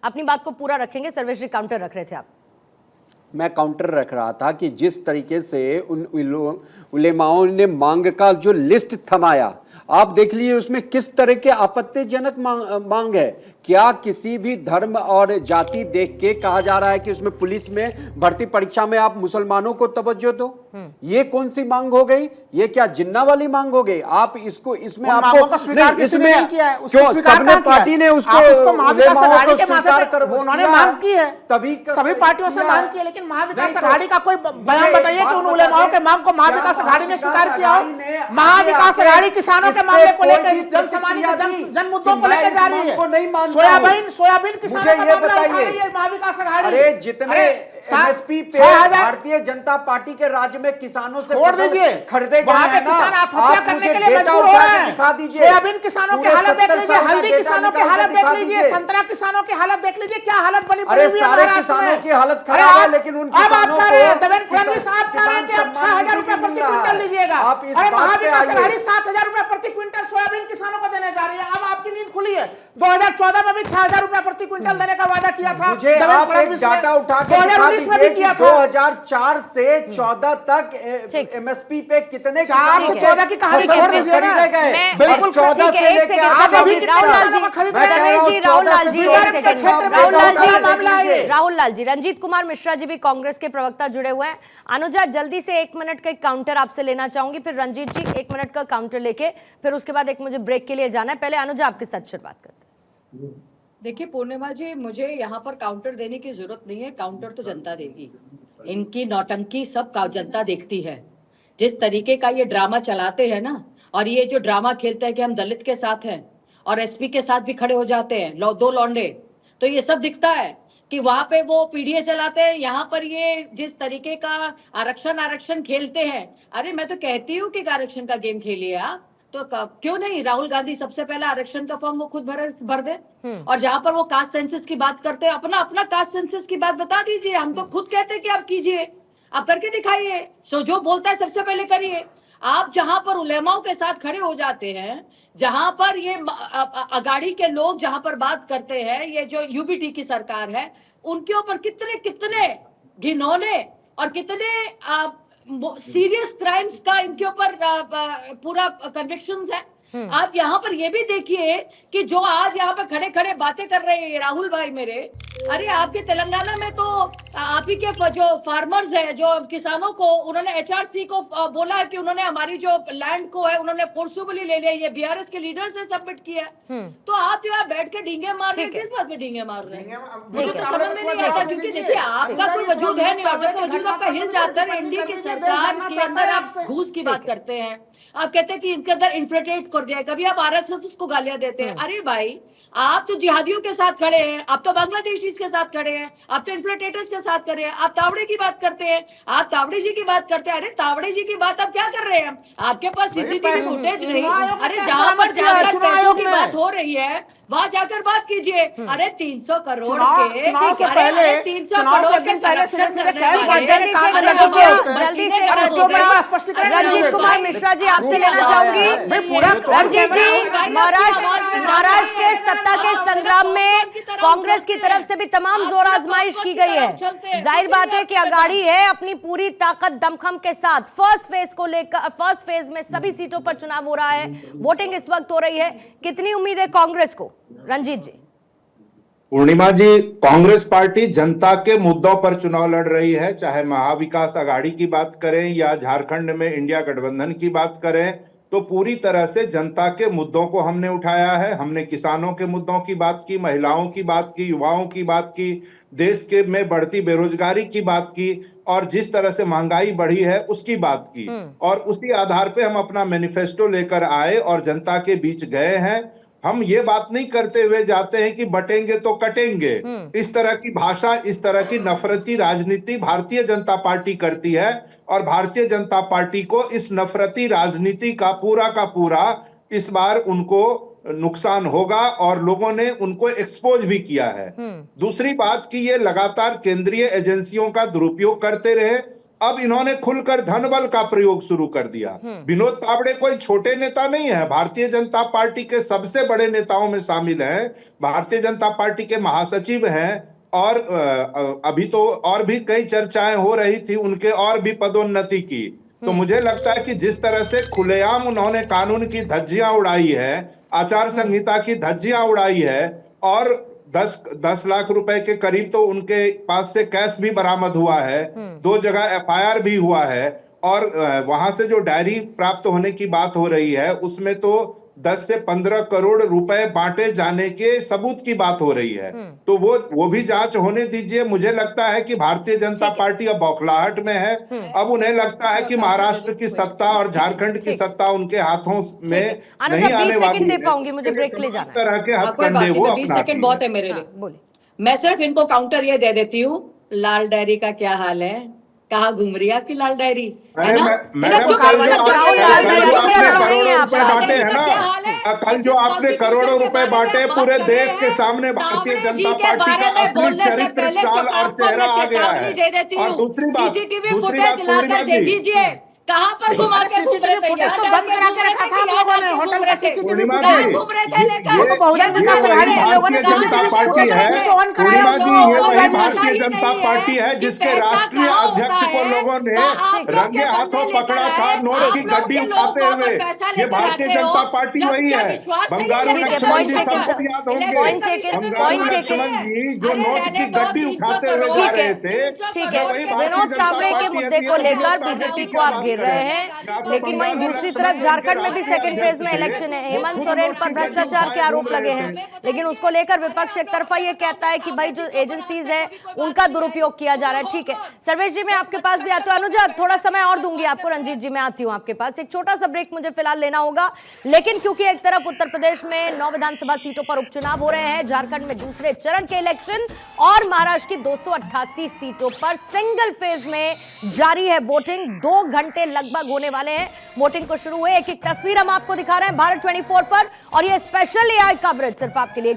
अपनी बात को पूरा रखेंगे। सर्वेश जी, काउंटर रख रहे थे आप। मैं काउंटर रख रहा था कि जिस तरीके से उन उलेमाओं ने मांग का जो लिस्ट थमाया, आप देख लीजिए उसमें किस तरह के आपत्तिजनक मांग है। क्या किसी भी धर्म और जाति देख के कहा जा रहा है कि उसमें पुलिस में भर्ती परीक्षा में आप मुसलमानों को तवज्जो दो? ये कौन सी मांग हो गई? ये क्या जिन्ना वाली मांग हो गई? आप इसको इसमें आपको नहीं, इसमें क्यों सबने पार्टी ने उसको उलेमाओं को स्वीकार कर उन्होंने मांग की है, तभी सभी पार्टियों से मांग की है, लेकिन महाविकास अघाड़ी का कोई बयान बताइए कि उन उलेमाओं के मांग को महाविकास अघाड़ी ने स्वीकार किया हो। महाविकास अघाड़ी किसानों के मामले को लेकर, जन समाज के जन मुद्दों को लेकर जा रही है। सोयाबीन किसानों का मामला उठा रही है महाविकास अघाड़ी। अरे जितने एमएसपी पे भारतीय जनता पार्टी के राज्य में किसानों से छोड़ दीजिए, खरीदे वहां पे किसान आत्महत्या करने के लिए मजबूर हो रहे हैं। दिखा दीजिए सोयाबीन किसानों की हालत देख लीजिए, हल्दी किसानों की हालत देख लीजिए, संतरा किसानों की हालत देख लीजिए, क्या हालत बनी पड़ी हुई है। सारे किसानों की हालत खराब है, लेकिन उन किसानों को देवेंद्र फडणवीस आप कह रहे हैं कि 6,000 रुपए प्रति क्विंटल दीजिएगा। अरे महाविकास अघाड़ी 7,000 रुपए प्रति क्विंटल सोयाबीन किसानों को देने जा रही है। अब आपकी नींद खुली है। 2014 में भी 6,000 रुपए प्रति क्विंटल देने का वादा किया था। मुझे आप एक डाटा उठा के दिखा दीजिए कि 2004 से 14 तक एमएसपी पे कितने 4 से 14 की कहानी छोड़ दीजिए ना। बिल्कुल 14 से लेके राहुल लाल जी, रंजीत कुमार मिश्रा जी भी कांग्रेस के प्रवक्ता जुड़े हुए हैं। अनुजा, जल्दी से 1 मिनट का काउंटर आपसे लेना चाहूंगी, फिर रंजीत जी 1 मिनट का काउंटर लेके फिर उसके बाद एक मुझे ब्रेक के लिए जाना है। पहले अनुजा आपके साथ शुरुआत करते हैं। देखिए पूर्णिमा जी, मुझे यहाँ पर काउंटर देने की जरूरत नहीं है, काउंटर तो जनता देगी। इनकी नौटंकी सब जनता देखती है। जिस तरीके का ये ड्रामा चलाते हैं ना, और ये जो ड्रामा खेलते हैं कि हम दलित के साथ हैं और एसपी के साथ भी खड़े हो जाते हैं, दो लौंडे, तो ये सब दिखता है कि वहां पे वो पीडीए चलाते हैं, यहाँ पर ये जिस तरीके का आरक्षण खेलते हैं। अरे मैं तो कहती हूँ कि आरक्षण का गेम खेलिए आप, तो क्यों नहीं राहुल गांधी सबसे पहले आरक्षण का फॉर्म वो खुद भर दे। और जहां पर वो कास्ट सेंसस की बात करते हैं, अपना कास्ट सेंसस की बात बता दीजिए। हम तो खुद कहते हैं कि आप कीजिए, आप करके दिखाइए। सो जो बोलता है सबसे पहले करिए। आप जहां पर उलेमाओं के साथ खड़े हो जाते हैं, जहां पर ये अघाड़ी के लोग जहां पर बात करते हैं, ये जो यूबीटी की सरकार है, उनके ऊपर कितने घिनौने और कितने सीरियस क्राइम्स का इनके ऊपर पूरा कन्विक्शंस है। आप यहाँ पर ये भी देखिए कि जो आज यहाँ पे खड़े खड़े बातें कर रहे हैं राहुल भाई मेरे, अरे आपके तेलंगाना में तो आप ही के जो फार्मर्स है, जो किसानों को उन्होंने एचआरसी को बोला है कि उन्होंने हमारी जो लैंड को है उन्होंने फोर्सफुली ले लिया। ये बीआरएस के लीडर्स ने सबमिट किया है। तो आप यहाँ बैठ के डींगे मार रहे हैं, किस बात पे डींगे मार रहे हैं मुझे तो समझ में नहीं आता। क्योंकि देखिए आपका कोई वजूद है नहीं, और जब वजूद आपका हिल जाता है, एनडीए की सरकार के अंदर आप घूस की बात करते हैं, आप कहते हैं कि इनके अंदर इन्फ्लेटेट कर दिया, कभी आप आरएसएस को गालियां देते हैं। अरे भाई, आप तो जिहादियों के साथ खड़े हैं, आप तो बांग्लादेशीज के साथ खड़े हैं, आप तो इन्फ्लेटेटर्स के साथ खड़े हैं। आप तावड़े की बात करते हैं, आप तावड़े जी की बात करते हैं। अरे तावड़े जी की बात आप क्या कर रहे हैं? आपके पास सीसीटीवी फुटेज नहीं। अरे जहां पर जाकर पैसों की बात हो रही है वहां जाकर बात कीजिए। अरे 300 करोड़ के, चुनाव से पहले 300 करोड़ के रंजीत कुमार मिश्रा जी आपसे लेना चाहूंगी। रंजीत जी, महाराष्ट्र के सत्ता के संग्राम में कांग्रेस की तरफ से भी तमाम जोर आजमाइश की गई है। जाहिर बात है कि अघाड़ी है अपनी पूरी ताकत दमखम के साथ। फर्स्ट फेज में सभी सीटों पर चुनाव हो रहा है, वोटिंग इस वक्त हो रही है। कितनी उम्मीद है कांग्रेस को? रंजीत जी। पूर्णिमा जी, कांग्रेस पार्टी जनता के मुद्दों पर चुनाव लड़ रही है। चाहे महाविकास अघाड़ी की बात करें या झारखंड में इंडिया गठबंधन की बात करें, तो पूरी तरह से जनता के मुद्दों को हमने उठाया है। हमने किसानों के मुद्दों की बात की, महिलाओं की बात की, युवाओं की बात की, देश के में बढ़ती बेरोजगारी की बात की, और जिस तरह से महंगाई बढ़ी है उसकी बात की। और उसी आधार पे हम अपना मैनिफेस्टो लेकर आए और जनता के बीच गए हैं। हम ये बात नहीं करते हुए जाते हैं कि बटेंगे तो कटेंगे। इस तरह की भाषा, इस तरह की नफरती राजनीति भारतीय जनता पार्टी करती है, और भारतीय जनता पार्टी को इस नफरती राजनीति का पूरा इस बार उनको नुकसान होगा, और लोगों ने उनको एक्सपोज भी किया है। दूसरी बात कि ये लगातार केंद्रीय एजेंसियों का दुरुपयोग करते रहे। अब इन्होंने खुलकर धनबल का प्रयोग शुरू कर दिया। विनोद तावड़े कोई छोटे नेता नहीं है, भारतीय जनता पार्टी के सबसे बड़े नेताओं में शामिल हैं, भारतीय जनता पार्टी के महासचिव हैं, और अभी तो और भी कई चर्चाएं हो रही थी उनके और भी पदोन्नति की। तो मुझे लगता है कि जिस तरह से खुलेआम उन्होंने कानून की धज्जियां उड़ाई है, आचार संहिता की धज्जियां उड़ाई है, और 10 लाख रुपए के करीब तो उनके पास से कैश भी बरामद हुआ है, 2 जगह एफआईआर भी हुआ है, और वहां से जो डायरी प्राप्त होने की बात हो रही है उसमें तो 10 से 15 करोड़ रुपए बांटे जाने के सबूत की बात हो रही है। तो वो भी जांच होने दीजिए। मुझे लगता है कि भारतीय जनता पार्टी अब बौखलाहट में है। अब उन्हें लगता है कि महाराष्ट्र की सत्ता और झारखंड की सत्ता उनके हाथों में नहीं आने वाली दे पाऊंगी, मुझे ब्रेक ले जाना है। तरह के हथकंडे वो 20 सेकंड बहुत है मेरे लिए। बोले। मैं सिर्फ इनको काउंटर ये दे देती हूँ, लाल डायरी का क्या हाल है, कहाँ घूम रही है आपकी लाल डायरी, है ना? कल जो आपने करोड़ों रुपए बांटे पूरे देश के सामने भारतीय जनता पार्टी का असली चरित्र चाल और चेहरा आ गया है। और दूसरी बात लाकर दे दीजिए, कहाँ पर घुमा के घूम रहे थे? तो बंद करा के रखा था आप लोगों ने होटल का सीसीटीवी कहाँ घूम रहे थे लेकर? वो तो बहुजन विकास आघाड़ी के लोगों ने जनता पार्टी है, ऑन कराया पूर्णिमा जी, ये वही उसको। भारतीय जनता पार्टी है जिसके राष्ट्रीय अध्यक्ष को लोगों ने रंगे हाथों पकड़ा था नोट की गड्डी उठाते हुए। ये भारतीय जनता पार्टी वही है। बंगारू लक्ष्मण जी सबको याद होंगे, बंगारू लक्ष्मण जी जो नोट की गड्डी उठाते हुए जा रहे थे। ठीक है, विनोद तावड़े के मुद्दे को लेकर बीजेपी को आप घेर रहे हैं, लेकिन वहीं दूसरी तरफ झारखंड में भी सेकंड फेज में इलेक्शन है। हेमंत सोरेन पर भ्रष्टाचार के आरोप लगे हैं, लेकिन उसको लेकर विपक्ष एक तरफा ये कहता है कि भाई जो एजेंसीज है उनका दुरुपयोग किया जा रहा है। ठीक है सर्वेश जी, मैं आपके पास भी आती हूँ। अनुजा, थोड़ा समय और दूंगी आपको। रंजीत जी, मैं आती हूँ आपके पास। एक छोटा सा ब्रेक मुझे फिलहाल लेना होगा, लेकिन क्योंकि एक तरफ उत्तर प्रदेश में 9 विधानसभा सीटों पर उपचुनाव हो रहे हैं, झारखंड में दूसरे चरण के इलेक्शन, और महाराष्ट्र की 288 सीटों पर सिंगल फेज में जारी है वोटिंग। 2 घंटे लगभग होने वाले हैं वोटिंग को शुरू हुए। एक एक तस्वीर हम आपको दिखा रहे हैं भारत 24 पर, और ये स्पेशल एआई कवरेज सिर्फ आपके लिए।